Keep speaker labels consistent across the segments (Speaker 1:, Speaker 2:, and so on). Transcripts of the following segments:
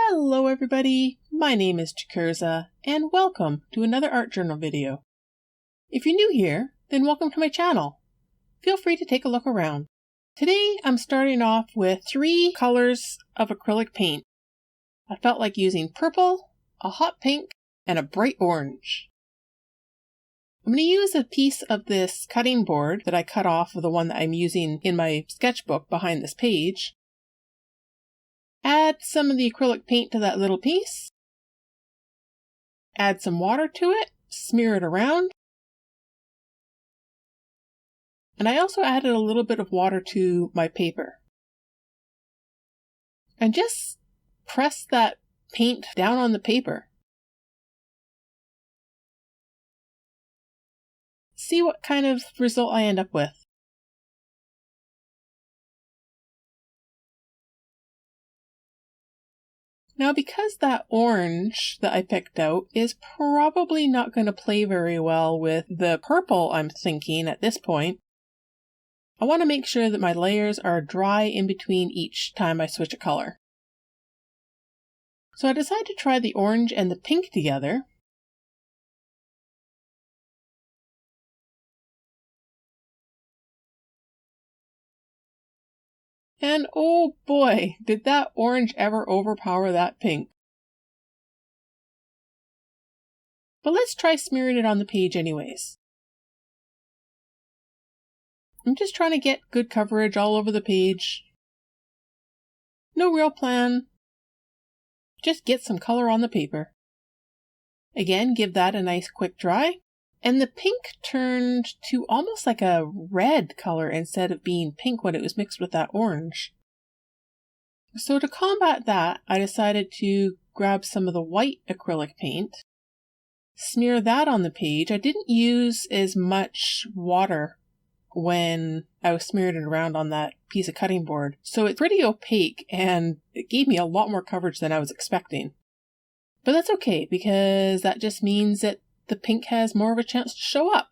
Speaker 1: Hello everybody, my name is Chikirza, and welcome to another art journal video. If you're new here, then welcome to my channel. Feel free to take a look around. Today I'm starting off with 3 colors of acrylic paint. I felt like using purple, a hot pink, and a bright orange. I'm going to use a piece of this cutting board that I cut off of the one that I'm using in my sketchbook behind this page. Add some of the acrylic paint to that little piece. Add some water to it, smear it around. And I also added a little bit of water to my paper. And just press that paint down on the paper. See what kind of result I end up with. Now, because that orange that I picked out is probably not going to play very well with the purple I'm thinking at this point, I want to make sure that my layers are dry in between each time I switch a color. So I decided to try the orange and the pink together. And oh boy, did that orange ever overpower that pink. But let's try smearing it on the page anyways. I'm just trying to get good coverage all over the page. No real plan. Just get some color on the paper. Again, give that a nice quick dry. And the pink turned to almost like a red color instead of being pink when it was mixed with that orange. So to combat that, I decided to grab some of the white acrylic paint, smear that on the page. I didn't use as much water when I was smearing it around on that piece of cutting board, so it's pretty opaque and it gave me a lot more coverage than I was expecting. But that's okay, because that just means that the pink has more of a chance to show up.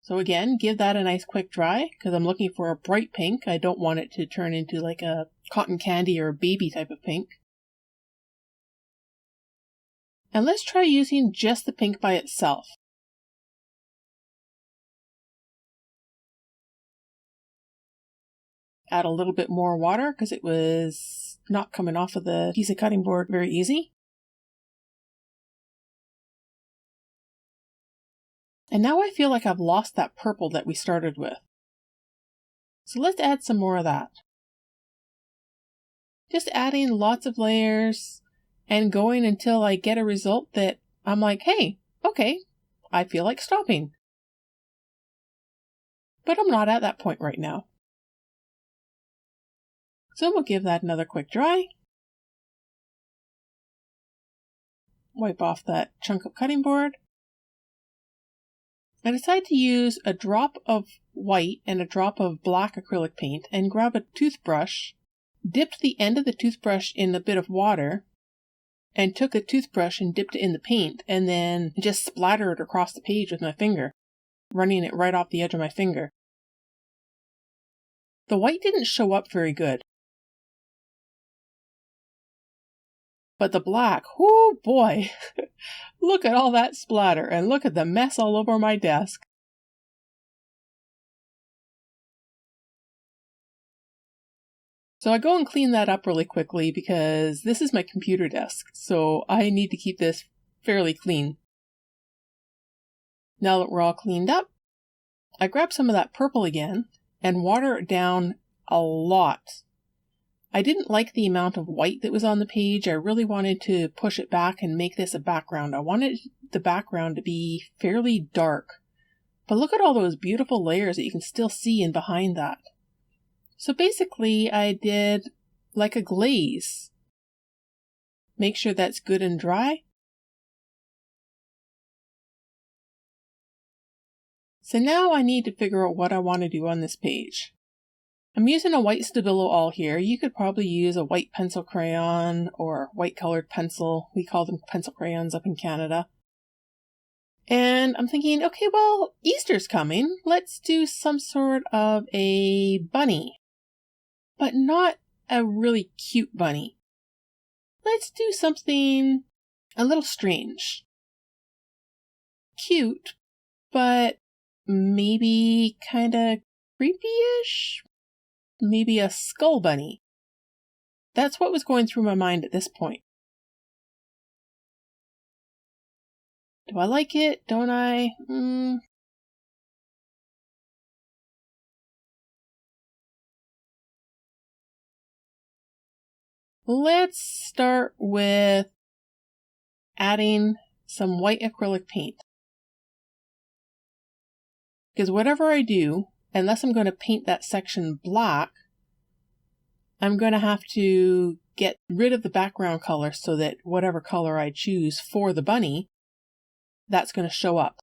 Speaker 1: So again, give that a nice quick dry, because I'm looking for a bright pink. I don't want it to turn into like a cotton candy or a baby type of pink. And let's try using just the pink by itself. Add a little bit more water because it was not coming off of the piece of cutting board very easy. And now I feel like I've lost that purple that we started with. So let's add some more of that. Just adding lots of layers and going until I get a result that I'm like, hey, okay, I feel like stopping. But I'm not at that point right now. So we'll give that another quick dry. Wipe off that chunk of cutting board. I decided to use a drop of white and a drop of black acrylic paint and grab a toothbrush, dipped the end of the toothbrush in a bit of water, and took the toothbrush and dipped it in the paint, and then just splattered it across the page with my finger, running it right off the edge of my finger. The white didn't show up very good. But the black, oh boy, look at all that splatter and look at the mess all over my desk. So I go and clean that up really quickly because this is my computer desk, so I need to keep this fairly clean. Now that we're all cleaned up, I grab some of that purple again and water it down a lot. I didn't like the amount of white that was on the page. I really wanted to push it back and make this a background. I wanted the background to be fairly dark. But look at all those beautiful layers that you can still see in behind that. So basically I did like a glaze. Make sure that's good and dry. So now I need to figure out what I want to do on this page. I'm using a white Stabilo all here. You could probably use a white pencil crayon or white colored pencil. We call them pencil crayons up in Canada. And I'm thinking, okay, well, Easter's coming. Let's do some sort of a bunny. But not a really cute bunny. let's do something a little strange. Cute, but maybe kinda creepy-ish? Maybe a skull bunny. That's what was going through my mind at this point. Do I like it? Don't I? Let's start with adding some white acrylic paint. Because whatever I do, unless I'm going to paint that section black, I'm going to have to get rid of the background color so that whatever color I choose for the bunny, that's going to show up.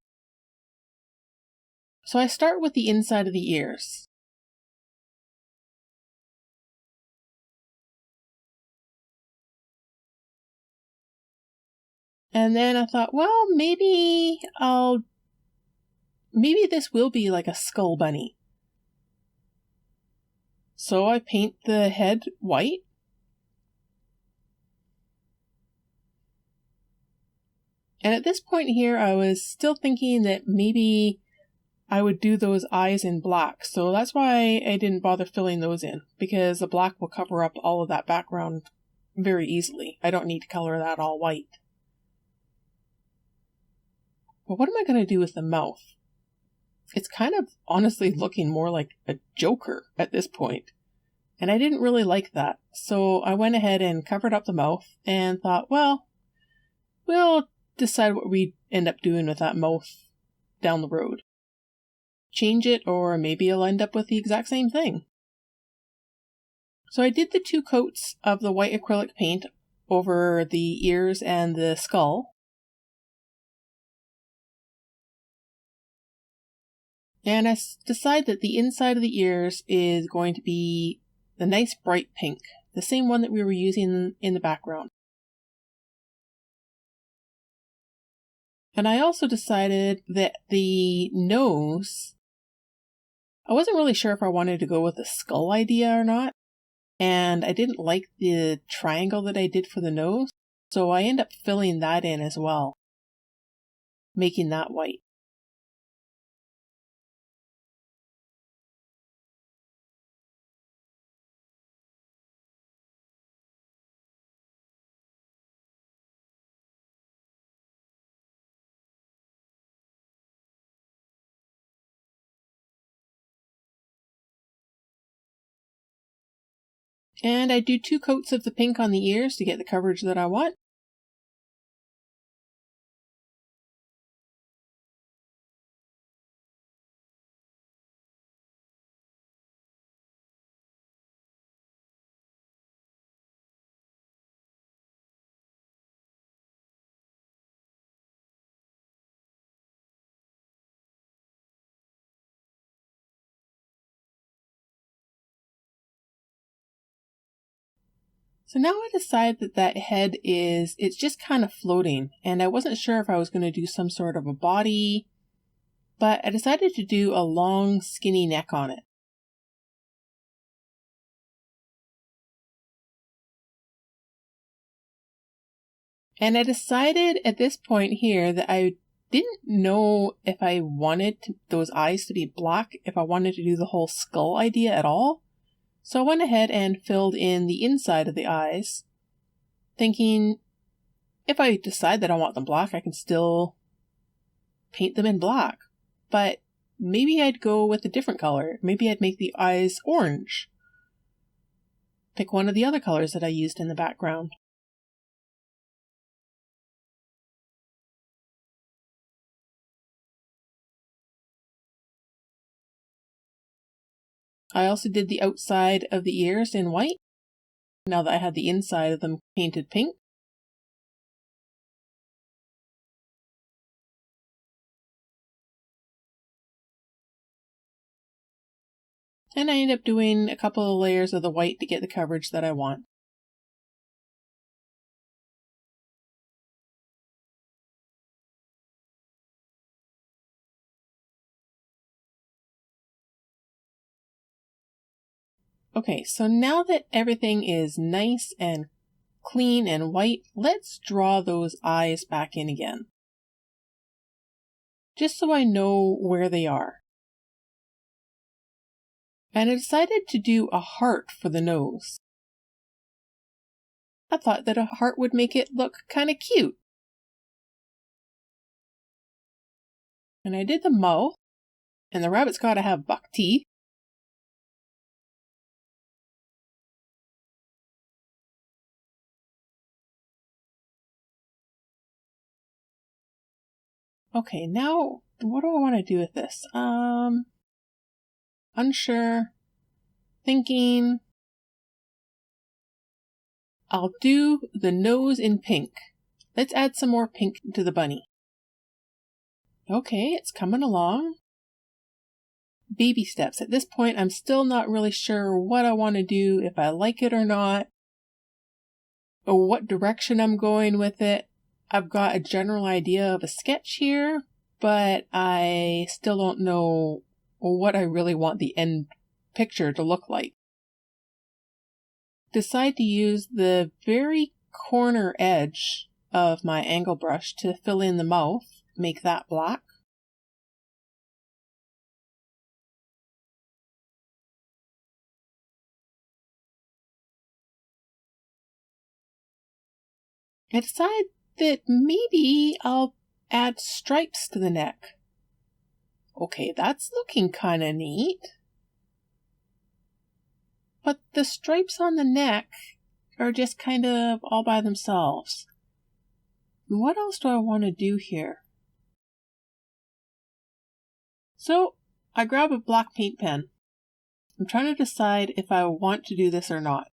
Speaker 1: So I start with the inside of the ears. And then I thought, well, maybe this will be like a skull bunny. So I paint the head white. And at this point here, I was still thinking that maybe I would do those eyes in black. So that's why I didn't bother filling those in, because the black will cover up all of that background very easily. I don't need to color that all white. But what am I going to do with the mouth? It's kind of honestly looking more like a Joker at this point. And I didn't really like that. So I went ahead and covered up the mouth and thought, well, we'll decide what we end up doing with that mouth down the road. Change it, or maybe I'll end up with the exact same thing. So I did the 2 coats of the white acrylic paint over the ears and the skull. And I decide that the inside of the ears is going to be the nice bright pink, the same one that we were using in the background. And I also decided that the nose, I wasn't really sure if I wanted to go with the skull idea or not. And I didn't like the triangle that I did for the nose, so I end up filling that in as well, making that white. And I do 2 coats of the pink on the ears to get the coverage that I want. So now I decide that that head it's just kind of floating, and I wasn't sure if I was going to do some sort of a body, but I decided to do a long, skinny neck on it. And I decided at this point here that I didn't know if I wanted those eyes to be black, if I wanted to do the whole skull idea at all. So I went ahead and filled in the inside of the eyes, thinking if I decide that I want them black, I can still paint them in black. But maybe I'd go with a different color. Maybe I'd make the eyes orange. Pick one of the other colors that I used in the background. I also did the outside of the ears in white, now that I had the inside of them painted pink. And I ended up doing a couple of layers of the white to get the coverage that I want. Okay, so now that everything is nice and clean and white, let's draw those eyes back in again. Just so I know where they are. And I decided to do a heart for the nose. I thought that a heart would make it look kind of cute. And I did the mouth, and the rabbit's got to have buck teeth. Okay, now what do I want to do with this? Unsure, thinking. I'll do the nose in pink. Let's add some more pink to the bunny. Okay, it's coming along. Baby steps. At this point, I'm still not really sure what I want to do, if I like it or not, or what direction I'm going with it. I've got a general idea of a sketch here, but I still don't know what I really want the end picture to look like. Decide to use the very corner edge of my angle brush to fill in the mouth, make that black. I decide that maybe I'll add stripes to the neck. Okay, that's looking kind of neat. But the stripes on the neck are just kind of all by themselves. What else do I want to do here? So I grab a black paint pen. I'm trying to decide if I want to do this or not.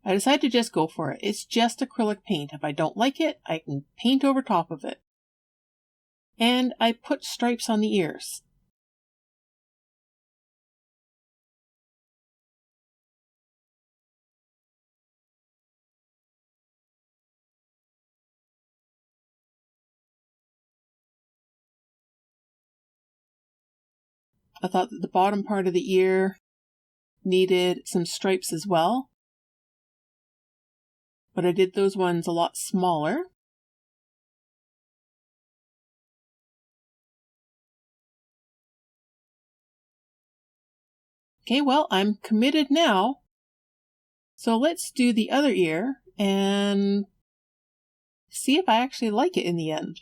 Speaker 1: I decide to just go for it. It's just acrylic paint. If I don't like it, I can paint over top of it. And I put stripes on the ears. I thought that the bottom part of the ear needed some stripes as well, but I did those ones a lot smaller. Okay, well, I'm committed now. So let's do the other ear and see if I actually like it in the end.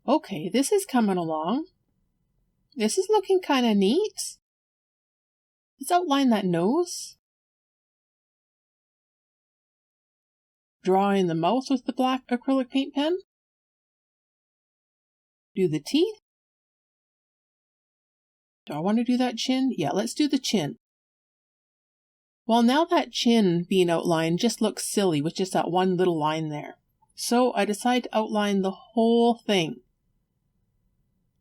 Speaker 1: Okay, this is coming along. This is looking kind of neat. Let's outline that nose. Draw in the mouth with the black acrylic paint pen. Do the teeth. Do I want to do that chin? Yeah, let's do the chin. Well, now that chin being outlined just looks silly with just that one little line there. So I decide to outline the whole thing.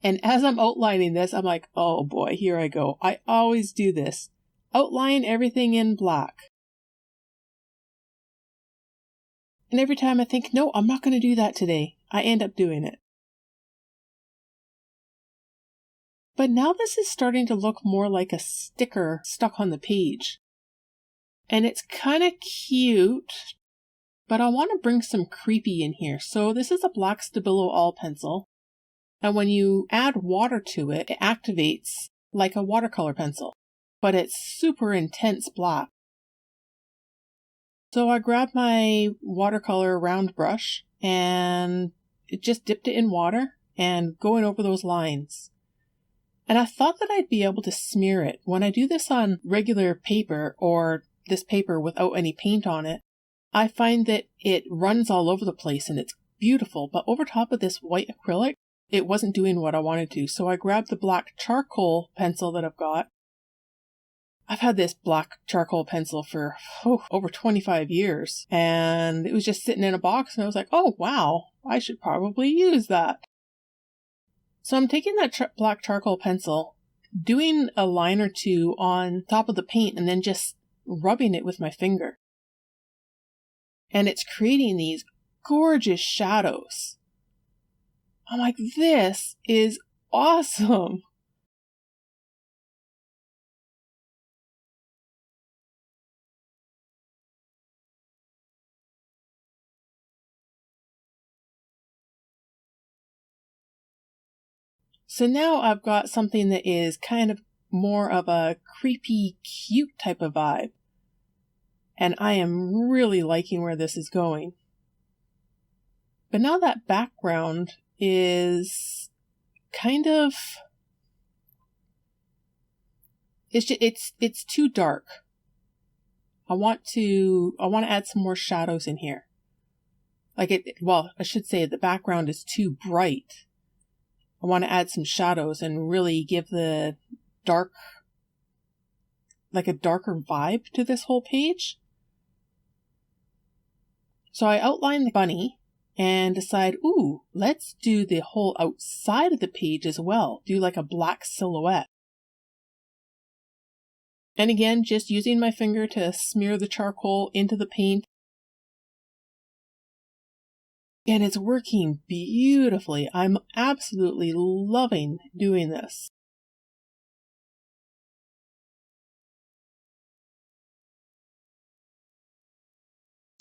Speaker 1: And as I'm outlining this, I'm like, oh boy, here I go. I always do this. Outline everything in black. And every time I think, no, I'm not going to do that today, I end up doing it. But now this is starting to look more like a sticker stuck on the page. And it's kind of cute, but I want to bring some creepy in here. So this is a black Stabilo All pencil. And when you add water to it, it activates like a watercolor pencil, but it's super intense black. So I grabbed my watercolor round brush and just dipped it in water and going over those lines. And I thought that I'd be able to smear it. When I do this on regular paper or this paper without any paint on it, I find that it runs all over the place and it's beautiful, but over top of this white acrylic, it wasn't doing what I wanted to. So I grabbed the black charcoal pencil that I've got. I've had this black charcoal pencil for over 25 years, and it was just sitting in a box, and I was like, oh wow, I should probably use that. So I'm taking that black charcoal pencil, doing a line or two on top of the paint, and then just rubbing it with my finger. And it's creating these gorgeous shadows. I'm like, this is awesome. So now I've got something that is kind of more of a creepy, cute type of vibe. And I am really liking where this is going. But now that background is kind of, it's too dark. I want to add some more shadows in here. I should say the background is too bright. I want to add some shadows and really give the dark, like a darker vibe to this whole page. So I outline the bunny and decide, let's do the whole outside of the page as well. Do like a black silhouette. And again, just using my finger to smear the charcoal into the paint. And it's working beautifully. I'm absolutely loving doing this.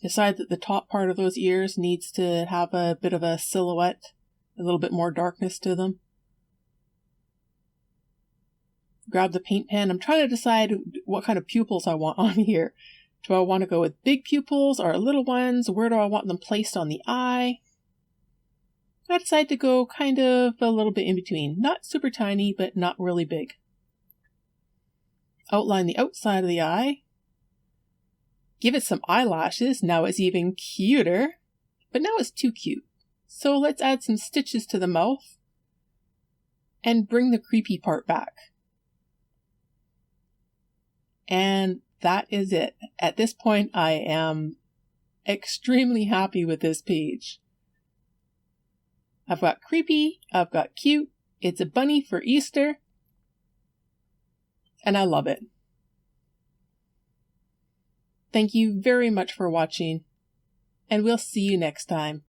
Speaker 1: Decide that the top part of those ears needs to have a bit of a silhouette, a little bit more darkness to them. Grab the paint pen. I'm trying to decide what kind of pupils I want on here. Do I want to go with big pupils or little ones? Where do I want them placed on the eye? I decided to go kind of a little bit in between. Not super tiny, but not really big. Outline the outside of the eye. Give it some eyelashes. Now it's even cuter. But now it's too cute. So let's add some stitches to the mouth. And bring the creepy part back. And that is it. At this point, I am extremely happy with this page. I've got creepy, I've got cute, it's a bunny for Easter, and I love it. Thank you very much for watching, and we'll see you next time.